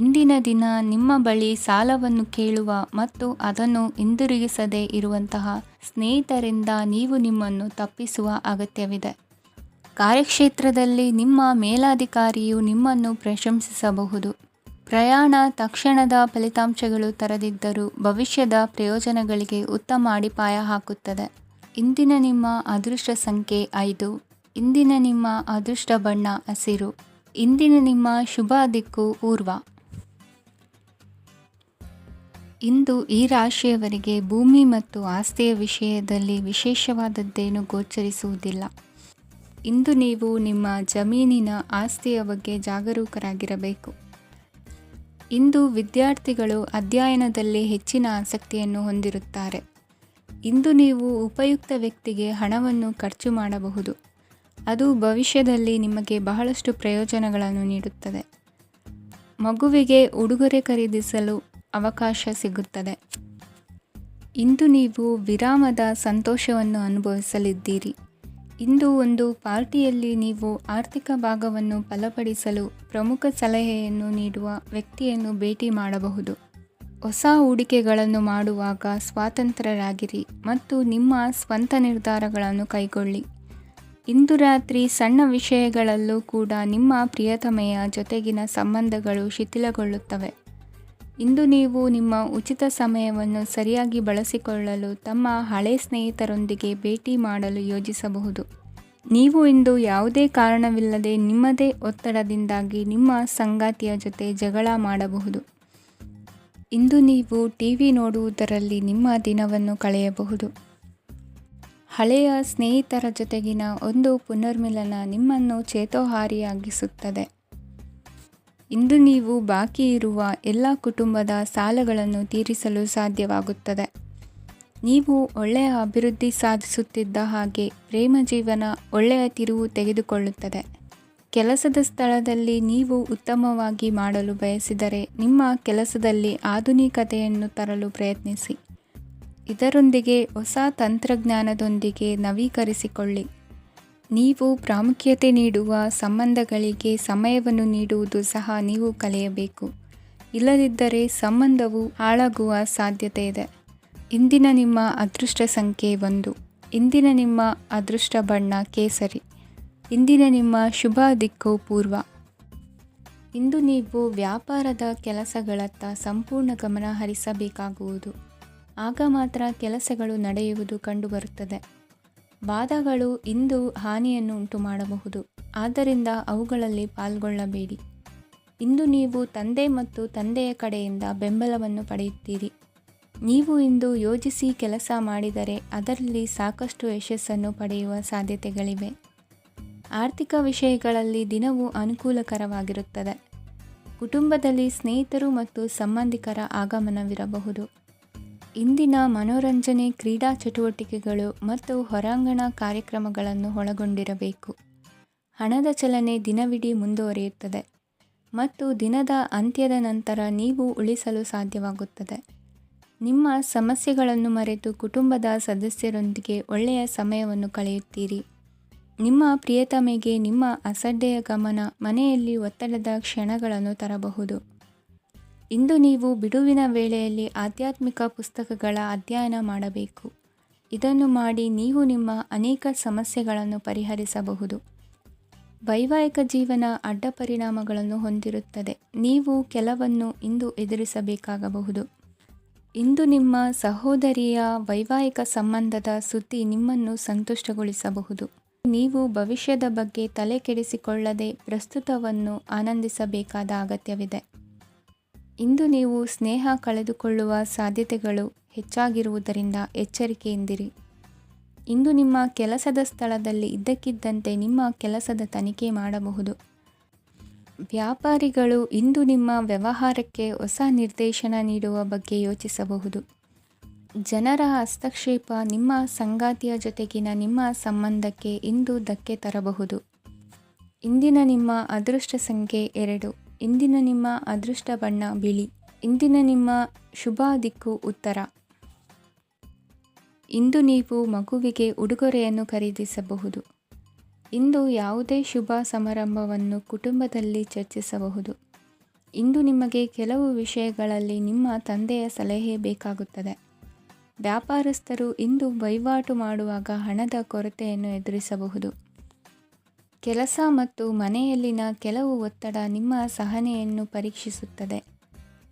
ಇಂದಿನ ದಿನ ನಿಮ್ಮ ಬಳಿ ಸಾಲವನ್ನು ಕೇಳುವ ಮತ್ತು ಅದನ್ನು ಹಿಂದಿರುಗಿಸದೇ ಇರುವಂತಹ ಸ್ನೇಹಿತರಿಂದ ನೀವು ನಿಮ್ಮನ್ನು ತಪ್ಪಿಸುವ ಅಗತ್ಯವಿದೆ. ಕಾರ್ಯಕ್ಷೇತ್ರದಲ್ಲಿ ನಿಮ್ಮ ಮೇಲಾಧಿಕಾರಿಯು ನಿಮ್ಮನ್ನು ಪ್ರಶಂಸಿಸಬಹುದು. ಪ್ರಯಾಣ ತಕ್ಷಣದ ಫಲಿತಾಂಶಗಳು ತರದಿದ್ದರೂ ಭವಿಷ್ಯದ ಪ್ರಯೋಜನಗಳಿಗೆ ಉತ್ತಮ ಅಡಿಪಾಯ ಹಾಕುತ್ತದೆ. ಇಂದಿನ ನಿಮ್ಮ ಅದೃಷ್ಟ ಸಂಖ್ಯೆ 5. ಇಂದಿನ ನಿಮ್ಮ ಅದೃಷ್ಟ ಬಣ್ಣ ಹಸಿರು. ಇಂದಿನ ನಿಮ್ಮ ಶುಭ ದಿಕ್ಕು ಪೂರ್ವ. ಇಂದು ಈ ರಾಶಿಯವರಿಗೆ ಭೂಮಿ ಮತ್ತು ಆಸ್ತಿಯ ವಿಷಯದಲ್ಲಿ ವಿಶೇಷವಾದದ್ದೇನು ಗೋಚರಿಸುವುದಿಲ್ಲ. ಇಂದು ನೀವು ನಿಮ್ಮ ಜಮೀನಿನ ಆಸ್ತಿಯ ಬಗ್ಗೆ ಜಾಗರೂಕರಾಗಿರಬೇಕು. ಇಂದು ವಿದ್ಯಾರ್ಥಿಗಳು ಅಧ್ಯಯನದಲ್ಲಿ ಹೆಚ್ಚಿನ ಆಸಕ್ತಿಯನ್ನು ಹೊಂದಿರುತ್ತಾರೆ. ಇಂದು ನೀವು ಉಪಯುಕ್ತ ವ್ಯಕ್ತಿಗೆ ಹಣವನ್ನು ಖರ್ಚು ಮಾಡಬಹುದು. ಅದು ಭವಿಷ್ಯದಲ್ಲಿ ನಿಮಗೆ ಬಹಳಷ್ಟು ಪ್ರಯೋಜನಗಳನ್ನು ನೀಡುತ್ತದೆ. ಮಗುವಿಗೆ ಉಡುಗೊರೆ ಖರೀದಿಸಲು ಅವಕಾಶ ಸಿಗುತ್ತದೆ. ಇಂದು ನೀವು ವಿರಾಮದ ಸಂತೋಷವನ್ನು ಅನುಭವಿಸಲಿದ್ದೀರಿ. ಇಂದು ಒಂದು ಪಾರ್ಟಿಯಲ್ಲಿ ನೀವು ಆರ್ಥಿಕ ಭಾಗವನ್ನು ಬಲಪಡಿಸಲು ಪ್ರಮುಖ ಸಲಹೆಯನ್ನು ನೀಡುವ ವ್ಯಕ್ತಿಯನ್ನು ಭೇಟಿ ಮಾಡಬಹುದು. ಹೊಸ ಹೂಡಿಕೆಗಳನ್ನು ಮಾಡುವಾಗ ಸ್ವತಂತ್ರರಾಗಿರಿ ಮತ್ತು ನಿಮ್ಮ ಸ್ವಂತ ನಿರ್ಧಾರಗಳನ್ನು ಕೈಗೊಳ್ಳಿ. ಇಂದು ರಾತ್ರಿ ಸಣ್ಣ ವಿಷಯಗಳಲ್ಲೂ ಕೂಡ ನಿಮ್ಮ ಪ್ರಿಯತಮೆಯ ಜೊತೆಗಿನ ಸಂಬಂಧಗಳು ಶಿಥಿಲಗೊಳ್ಳುತ್ತವೆ. ಇಂದು ನೀವು ನಿಮ್ಮ ಉಚಿತ ಸಮಯವನ್ನು ಸರಿಯಾಗಿ ಬಳಸಿಕೊಳ್ಳಲು ತಮ್ಮ ಹಳೆ ಸ್ನೇಹಿತರೊಂದಿಗೆ ಭೇಟಿ ಮಾಡಲು ಯೋಜಿಸಬಹುದು. ನೀವು ಇಂದು ಯಾವುದೇ ಕಾರಣವಿಲ್ಲದೆ ನಿಮ್ಮದೇ ಒತ್ತಡದಿಂದಾಗಿ ನಿಮ್ಮ ಸಂಗಾತಿಯ ಜೊತೆ ಜಗಳ ಮಾಡಬಹುದು. ಇಂದು ನೀವು ಟಿವಿ ನೋಡುವುದರಲ್ಲಿ ನಿಮ್ಮ ದಿನವನ್ನು ಕಳೆಯಬಹುದು. ಹಳೆಯ ಸ್ನೇಹಿತರ ಜೊತೆಗಿನ ಒಂದು ಪುನರ್ಮಿಲನ ನಿಮ್ಮನ್ನು ಚೇತೋಹಾರಿಯಾಗಿಸುತ್ತದೆ. ಇಂದು ನೀವು ಬಾಕಿ ಇರುವ ಎಲ್ಲ ಕುಟುಂಬದ ಸಾಲಗಳನ್ನು ತೀರಿಸಲು ಸಾಧ್ಯವಾಗುತ್ತದೆ. ನೀವು ಒಳ್ಳೆಯ ಅಭಿವೃದ್ಧಿ ಸಾಧಿಸುತ್ತಿದ್ದ ಹಾಗೆ ಪ್ರೇಮ ಜೀವನ ಒಳ್ಳೆಯ ತಿರುವು ತೆಗೆದುಕೊಳ್ಳುತ್ತದೆ. ಕೆಲಸದ ಸ್ಥಳದಲ್ಲಿ ನೀವು ಉತ್ತಮವಾಗಿ ಮಾಡಲು ಬಯಸಿದರೆ ನಿಮ್ಮ ಕೆಲಸದಲ್ಲಿ ಆಧುನಿಕತೆಯನ್ನು ತರಲು ಪ್ರಯತ್ನಿಸಿ. ಇದರೊಂದಿಗೆ ಹೊಸ ತಂತ್ರಜ್ಞಾನದೊಂದಿಗೆ ನವೀಕರಿಸಿಕೊಳ್ಳಿ. ನೀವು ಪ್ರಾಮುಖ್ಯತೆ ನೀಡುವ ಸಂಬಂಧಗಳಿಗೆ ಸಮಯವನ್ನು ನೀಡುವುದು ಸಹ ನೀವು ಕಲಿಯಬೇಕು. ಇಲ್ಲದಿದ್ದರೆ ಸಂಬಂಧವು ಹಾಳಾಗುವ ಸಾಧ್ಯತೆ ಇದೆ. ಇಂದಿನ ನಿಮ್ಮ ಅದೃಷ್ಟ ಸಂಖ್ಯೆ 1. ಇಂದಿನ ನಿಮ್ಮ ಅದೃಷ್ಟ ಬಣ್ಣ ಕೇಸರಿ. ಇಂದಿನ ನಿಮ್ಮ ಶುಭ ದಿಕ್ಕು ಪೂರ್ವ. ಇಂದು ನೀವು ವ್ಯಾಪಾರದ ಕೆಲಸಗಳತ್ತ ಸಂಪೂರ್ಣ ಗಮನ ಹರಿಸಬೇಕಾಗುವುದು. ಆಗ ಮಾತ್ರ ಕೆಲಸಗಳು ನಡೆಯುವುದು ಕಂಡುಬರುತ್ತದೆ. ವಾದಗಳು ಇಂದು ಹಾನಿಯನ್ನು ಉಂಟು ಮಾಡಬಹುದು. ಆದ್ದರಿಂದ ಅವುಗಳಲ್ಲಿ ಪಾಲ್ಗೊಳ್ಳಬೇಡಿ. ಇಂದು ನೀವು ತಂದೆ ಮತ್ತು ತಂದೆಯ ಕಡೆಯಿಂದ ಬೆಂಬಲವನ್ನು ಪಡೆಯುತ್ತೀರಿ. ನೀವು ಇಂದು ಯೋಜಿಸಿ ಕೆಲಸ ಮಾಡಿದರೆ ಅದರಲ್ಲಿ ಸಾಕಷ್ಟು ಯಶಸ್ಸನ್ನು ಪಡೆಯುವ ಸಾಧ್ಯತೆಗಳಿವೆ. ಆರ್ಥಿಕ ವಿಷಯಗಳಲ್ಲಿ ದಿನವು ಅನುಕೂಲಕರವಾಗಿರುತ್ತದೆ. ಕುಟುಂಬದಲ್ಲಿ ಸ್ನೇಹಿತರು ಮತ್ತು ಸಂಬಂಧಿಕರ ಆಗಮನವಿರಬಹುದು. ಇಂದಿನ ಮನೋರಂಜನೆ ಕ್ರೀಡಾ ಚಟುವಟಿಕೆಗಳು ಮತ್ತು ಹೊರಾಂಗಣ ಕಾರ್ಯಕ್ರಮಗಳನ್ನು ಒಳಗೊಂಡಿರಬೇಕು. ಹಣದ ಚಲನೆ ದಿನವಿಡೀ ಮುಂದುವರಿಯುತ್ತದೆ ಮತ್ತು ದಿನದ ಅಂತ್ಯದ ನಂತರ ನೀವು ಉಳಿಸಲು ಸಾಧ್ಯವಾಗುತ್ತದೆ. ನಿಮ್ಮ ಸಮಸ್ಯೆಗಳನ್ನು ಮರೆತು ಕುಟುಂಬದ ಸದಸ್ಯರೊಂದಿಗೆ ಒಳ್ಳೆಯ ಸಮಯವನ್ನು ಕಳೆಯುತ್ತೀರಿ. ನಿಮ್ಮ ಪ್ರಿಯತಮೆಗೆ ನಿಮ್ಮ ಅಸಡ್ಡೆಯ ಗಮನ ಮನೆಯಲ್ಲಿ ಒತ್ತಡದ ಕ್ಷಣಗಳನ್ನು ತರಬಹುದು. ಇಂದು ನೀವು ಬಿಡುವಿನ ವೇಳೆಯಲ್ಲಿ ಆಧ್ಯಾತ್ಮಿಕ ಪುಸ್ತಕಗಳ ಅಧ್ಯಯನ ಮಾಡಬೇಕು. ಇದನ್ನು ಮಾಡಿ ನೀವು ನಿಮ್ಮ ಅನೇಕ ಸಮಸ್ಯೆಗಳನ್ನು ಪರಿಹರಿಸಬಹುದು. ವೈವಾಹಿಕ ಜೀವನ ಅಡ್ಡ ಪರಿಣಾಮಗಳನ್ನು ಹೊಂದಿರುತ್ತದೆ. ನೀವು ಕೆಲವನ್ನು ಇಂದು ಎದುರಿಸಬೇಕಾಗಬಹುದು. ಇಂದು ನಿಮ್ಮ ಸಹೋದರಿಯ ವೈವಾಹಿಕ ಸಂಬಂಧದ ಸುದ್ದಿ ನಿಮ್ಮನ್ನು ಸಂತುಷ್ಟಗೊಳಿಸಬಹುದು. ನೀವು ಭವಿಷ್ಯದ ಬಗ್ಗೆ ತಲೆ ಕೆಡಿಸಿಕೊಳ್ಳದೆ ಪ್ರಸ್ತುತವನ್ನು ಆನಂದಿಸಬೇಕಾದ ಅಗತ್ಯವಿದೆ. ಇಂದು ನೀವು ಸ್ನೇಹ ಕಳೆದುಕೊಳ್ಳುವ ಸಾಧ್ಯತೆಗಳು ಹೆಚ್ಚಾಗಿರುವುದರಿಂದ ಎಚ್ಚರಿಕೆಯಿಂದಿರಿ. ಇಂದು ನಿಮ್ಮ ಕೆಲಸದ ಸ್ಥಳದಲ್ಲಿ ಇದ್ದಕ್ಕಿದ್ದಂತೆ ನಿಮ್ಮ ಕೆಲಸದ ತನಿಖೆ ಮಾಡಬಹುದು. ವ್ಯಾಪಾರಿಗಳು ಇಂದು ನಿಮ್ಮ ವ್ಯವಹಾರಕ್ಕೆ ಹೊಸ ನಿರ್ದೇಶನ ನೀಡುವ ಬಗ್ಗೆ ಯೋಚಿಸಬಹುದು. ಜನರ ಹಸ್ತಕ್ಷೇಪ ನಿಮ್ಮ ಸಂಗಾತಿಯ ಜೊತೆಗಿನ ನಿಮ್ಮ ಸಂಬಂಧಕ್ಕೆ ಇಂದು ಧಕ್ಕೆ ತರಬಹುದು. ಇಂದಿನ ನಿಮ್ಮ ಅದೃಷ್ಟ ಸಂಖ್ಯೆ 2. ಇಂದಿನ ನಿಮ್ಮ ಅದೃಷ್ಟ ಬಣ್ಣ ಬಿಳಿ. ಇಂದಿನ ನಿಮ್ಮ ಶುಭ ದಿಕ್ಕು ಉತ್ತರ. ಇಂದು ನೀವು ಮಗುವಿಗೆ ಉಡುಗೊರೆಯನ್ನು ಖರೀದಿಸಬಹುದು. ಇಂದು ಯಾವುದೇ ಶುಭ ಸಮಾರಂಭವನ್ನು ಕುಟುಂಬದಲ್ಲಿ ಚರ್ಚಿಸಬಹುದು. ಇಂದು ನಿಮಗೆ ಕೆಲವು ವಿಷಯಗಳಲ್ಲಿ ನಿಮ್ಮ ತಂದೆಯ ಸಲಹೆ ಬೇಕಾಗುತ್ತದೆ. ವ್ಯಾಪಾರಸ್ಥರು ಇಂದು ವಹಿವಾಟು ಮಾಡುವಾಗ ಹಣದ ಕೊರತೆಯನ್ನು ಎದುರಿಸಬಹುದು. ಕೆಲಸ ಮತ್ತು ಮನೆಯಲ್ಲಿನ ಕೆಲವು ಒತ್ತಡ ನಿಮ್ಮ ಸಹನೆಯನ್ನು ಪರೀಕ್ಷಿಸುತ್ತದೆ.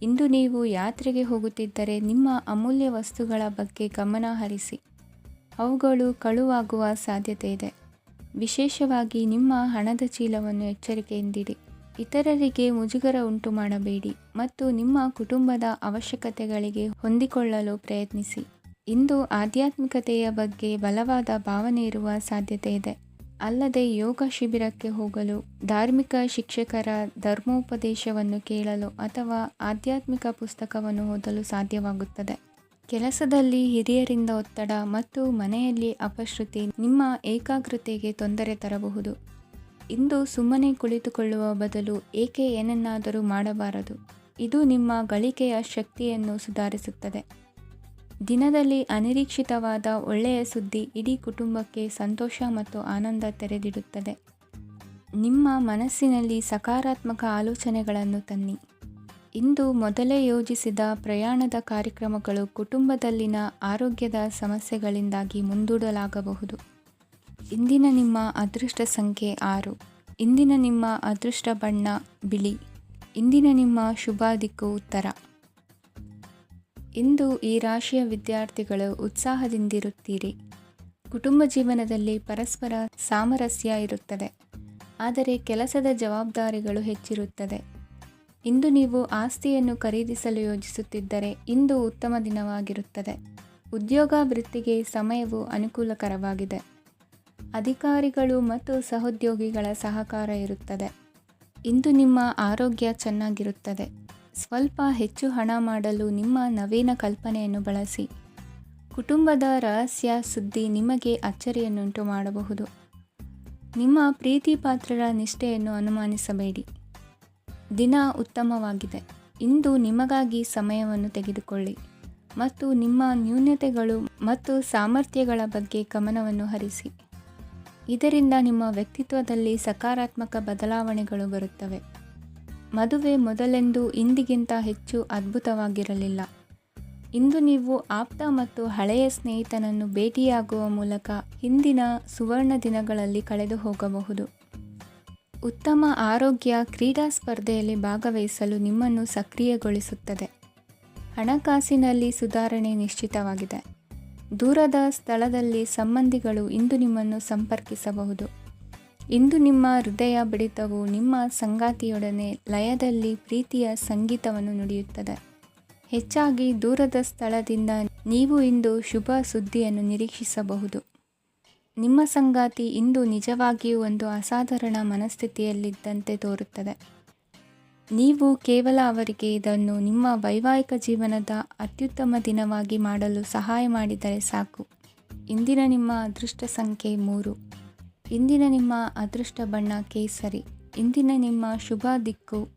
ಇಂದು ನೀವು ಯಾತ್ರೆಗೆ ಹೋಗುತ್ತಿದ್ದರೆ ನಿಮ್ಮ ಅಮೂಲ್ಯ ವಸ್ತುಗಳ ಬಗ್ಗೆ ಗಮನ ಹರಿಸಿ. ಅವುಗಳು ಕಳುವಾಗುವ ಸಾಧ್ಯತೆ ಇದೆ. ವಿಶೇಷವಾಗಿ ನಿಮ್ಮ ಹಣದ ಚೀಲವನ್ನು ಎಚ್ಚರಿಕೆಯಿಂದಿಡಿ. ಇತರರಿಗೆ ಮುಜುಗರ ಉಂಟು ಮಾಡಬೇಡಿ ಮತ್ತು ನಿಮ್ಮ ಕುಟುಂಬದ ಅವಶ್ಯಕತೆಗಳಿಗೆ ಹೊಂದಿಕೊಳ್ಳಲು ಪ್ರಯತ್ನಿಸಿ. ಇಂದು ಆಧ್ಯಾತ್ಮಿಕತೆಯ ಬಗ್ಗೆ ಬಲವಾದ ಭಾವನೆ ಇರುವ ಸಾಧ್ಯತೆ ಇದೆ. ಅಲ್ಲದೆ ಯೋಗ ಶಿಬಿರಕ್ಕೆ ಹೋಗಲು, ಧಾರ್ಮಿಕ ಶಿಕ್ಷಕರ ಧರ್ಮೋಪದೇಶವನ್ನು ಕೇಳಲು ಅಥವಾ ಆಧ್ಯಾತ್ಮಿಕ ಪುಸ್ತಕವನ್ನು ಓದಲು ಸಾಧ್ಯವಾಗುತ್ತದೆ. ಕೆಲಸದಲ್ಲಿ ಹಿರಿಯರಿಂದ ಒತ್ತಡ ಮತ್ತು ಮನೆಯಲ್ಲಿ ಅಪಶ್ರುತಿ ನಿಮ್ಮ ಏಕಾಗ್ರತೆಗೆ ತೊಂದರೆ ತರಬಹುದು. ಇಂದು ಸುಮ್ಮನೆ ಕುಳಿತುಕೊಳ್ಳುವ ಬದಲು ಏಕೆ ಏನನ್ನಾದರೂ ಮಾಡಬಾರದು. ಇದು ನಿಮ್ಮ ಗಳಿಕೆಯ ಶಕ್ತಿಯನ್ನು ಸುಧಾರಿಸುತ್ತದೆ. ದಿನದಲ್ಲಿ ಅನಿರೀಕ್ಷಿತವಾದ ಒಳ್ಳೆಯ ಸುದ್ದಿ ಇಡೀ ಕುಟುಂಬಕ್ಕೆ ಸಂತೋಷ ಮತ್ತು ಆನಂದ ತೆರೆದಿಡುತ್ತದೆ. ನಿಮ್ಮ ಮನಸ್ಸಿನಲ್ಲಿ ಸಕಾರಾತ್ಮಕ ಆಲೋಚನೆಗಳನ್ನು ತನ್ನಿ. ಇಂದು ಮೊದಲೇ ಯೋಜಿಸಿದ ಪ್ರಯಾಣದ ಕಾರ್ಯಕ್ರಮಗಳು ಕುಟುಂಬದಲ್ಲಿನ ಆರೋಗ್ಯದ ಸಮಸ್ಯೆಗಳಿಂದಾಗಿ ಮುಂದೂಡಲಾಗಬಹುದು. ಇಂದಿನ ನಿಮ್ಮ ಅದೃಷ್ಟ ಸಂಖ್ಯೆ 6. ಇಂದಿನ ನಿಮ್ಮ ಅದೃಷ್ಟ ಬಣ್ಣ ಬಿಳಿ. ಇಂದಿನ ನಿಮ್ಮ ಶುಭ ದಿಕ್ಕು ಉತ್ತರ. ಇಂದು ಈ ರಾಶಿಯ ವಿದ್ಯಾರ್ಥಿಗಳು ಉತ್ಸಾಹದಿಂದಿರುತ್ತೀರಿ. ಕುಟುಂಬ ಜೀವನದಲ್ಲಿ ಪರಸ್ಪರ ಸಾಮರಸ್ಯ ಇರುತ್ತದೆ, ಆದರೆ ಕೆಲಸದ ಜವಾಬ್ದಾರಿಗಳು ಹೆಚ್ಚಿರುತ್ತದೆ. ಇಂದು ನೀವು ಆಸ್ತಿಯನ್ನು ಖರೀದಿಸಲು ಯೋಜಿಸುತ್ತಿದ್ದರೆ ಇಂದು ಉತ್ತಮ ದಿನವಾಗಿರುತ್ತದೆ. ಉದ್ಯೋಗ ವೃತ್ತಿಗೆ ಸಮಯವು ಅನುಕೂಲಕರವಾಗಿದೆ. ಅಧಿಕಾರಿಗಳು ಮತ್ತು ಸಹೋದ್ಯೋಗಿಗಳ ಸಹಕಾರ ಇರುತ್ತದೆ. ಇಂದು ನಿಮ್ಮ ಆರೋಗ್ಯ ಚೆನ್ನಾಗಿರುತ್ತದೆ. ಸ್ವಲ್ಪ ಹೆಚ್ಚು ಹಣ ಮಾಡಲು ನಿಮ್ಮ ನವೀನ ಕಲ್ಪನೆಯನ್ನು ಬಳಸಿ. ಕುಟುಂಬದ ರಹಸ್ಯ ಸುದ್ದಿ ನಿಮಗೆ ಅಚ್ಚರಿಯನ್ನುಂಟು ಮಾಡಬಹುದು. ನಿಮ್ಮ ಪ್ರೀತಿ ಪಾತ್ರರ ನಿಷ್ಠೆಯನ್ನು ಅನುಮಾನಿಸಬೇಡಿ. ದಿನ ಉತ್ತಮವಾಗಿದೆ. ಇಂದು ನಿಮಗಾಗಿ ಸಮಯವನ್ನು ತೆಗೆದುಕೊಳ್ಳಿ ಮತ್ತು ನಿಮ್ಮ ನ್ಯೂನತೆಗಳು ಮತ್ತು ಸಾಮರ್ಥ್ಯಗಳ ಬಗ್ಗೆ ಗಮನವನ್ನು ಹರಿಸಿ. ಇದರಿಂದ ನಿಮ್ಮ ವ್ಯಕ್ತಿತ್ವದಲ್ಲಿ ಸಕಾರಾತ್ಮಕ ಬದಲಾವಣೆಗಳು ಬರುತ್ತವೆ. ಮದುವೆ ಮೊದಲೆಂದೂ ಇಂದಿಗಿಂತ ಹೆಚ್ಚು ಅದ್ಭುತವಾಗಿರಲಿಲ್ಲ. ಇಂದು ನೀವು ಆಪ್ತ ಮತ್ತು ಹಳೆಯ ಸ್ನೇಹಿತನನ್ನು ಭೇಟಿಯಾಗುವ ಮೂಲಕ ಹಿಂದಿನ ಸುವರ್ಣ ದಿನಗಳಲ್ಲಿ ಕಳೆದು ಹೋಗಬಹುದು. ಉತ್ತಮ ಆರೋಗ್ಯ ಕ್ರೀಡಾ ಸ್ಪರ್ಧೆಯಲ್ಲಿ ಭಾಗವಹಿಸಲು ನಿಮ್ಮನ್ನು ಸಕ್ರಿಯಗೊಳಿಸುತ್ತದೆ. ಹಣಕಾಸಿನಲ್ಲಿ ಸುಧಾರಣೆ ನಿಶ್ಚಿತವಾಗಿದೆ. ದೂರದ ಸ್ಥಳದಲ್ಲಿ ಸಂಬಂಧಿಗಳು ಇಂದು ನಿಮ್ಮನ್ನು ಸಂಪರ್ಕಿಸಬಹುದು. ಇಂದು ನಿಮ್ಮ ಹೃದಯ ಬಡಿತವು ನಿಮ್ಮ ಸಂಗಾತಿಯೊಡನೆ ಲಯದಲ್ಲಿ ಪ್ರೀತಿಯ ಸಂಗೀತವನ್ನು ನುಡಿಯುತ್ತದೆ. ಹೆಚ್ಚಾಗಿ ದೂರದ ಸ್ಥಳದಿಂದ ನೀವು ಇಂದು ಶುಭ ಸುದ್ದಿಯನ್ನು ನಿರೀಕ್ಷಿಸಬಹುದು. ನಿಮ್ಮ ಸಂಗಾತಿ ಇಂದು ನಿಜವಾಗಿಯೂ ಒಂದು ಅಸಾಧಾರಣ ಮನಸ್ಥಿತಿಯಲ್ಲಿದ್ದಂತೆ ತೋರುತ್ತದೆ. ನೀವು ಕೇವಲ ಅವರಿಗೆ ಇದನ್ನು ನಿಮ್ಮ ವೈವಾಹಿಕ ಜೀವನದ ಅತ್ಯುತ್ತಮ ದಿನವಾಗಿ ಮಾಡಲು ಸಹಾಯ ಮಾಡಿದರೆ ಸಾಕು. ಇಂದಿನ ನಿಮ್ಮ ಅದೃಷ್ಟ ಸಂಖ್ಯೆ 3. ಇಂದಿನ ನಿಮ್ಮ ಅದೃಷ್ಟ ಬಣ್ಣ ಕೇಸರಿ. ಇಂದಿನ ನಿಮ್ಮ ಶುಭ ದಿಕ್ಕು